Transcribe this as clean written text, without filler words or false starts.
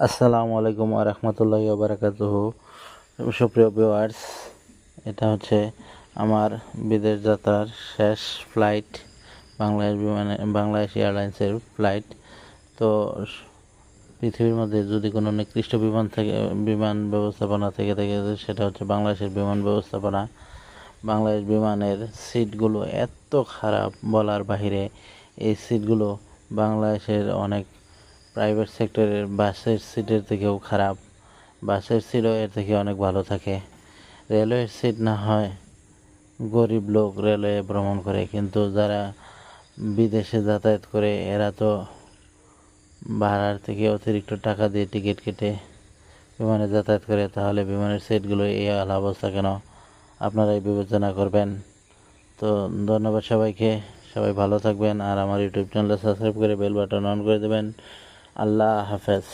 আসসালামু আলাইকুম ওয়া রাহমাতুল্লাহি ওয়া বারাকাতুহু। সুপ্রিয় ভিউয়ার্স, এটা হচ্ছে আমার বিদেশ যাত্রার শেষ ফ্লাইট, বাংলাদেশ এয়ারলাইন্সের ফ্লাইট। তো পৃথিবীর মধ্যে যদি কোনো নিকৃষ্ট বিমান ব্যবস্থাপনা থেকে থাকে সেটা হচ্ছে বাংলাদেশের বিমান ব্যবস্থাপনা। বাংলাদেশ বিমানের সিটগুলো এত খারাপ বলার বাহিরে। এই সিটগুলো বাংলাদেশের অনেক প্রাইভেট সেক্টরের বাসের সিটের থেকেও খারাপ। বাসের সিটও এর থেকে অনেক ভালো থাকে। রেলওয়ের সিট না হয় গরিব লোক রেলওয়ে ভ্রমণ করে, কিন্তু যারা বিদেশে যাতায়াত করে এরা তো ভাড়ার থেকে অতিরিক্ত টাকা দিয়ে টিকিট কেটে বিমানে যাতায়াত করে। তাহলে বিমানের সিটগুলো এই অবস্থা কেন? আপনারাই বিবেচনা করবেন। তো ধন্যবাদ সবাইকে। সবাই ভালো থাকবেন আর আমার ইউটিউব চ্যানেলটা সাবস্ক্রাইব করে বেল বাটন অন করে দেবেন। আল্লাহ হাফেজ।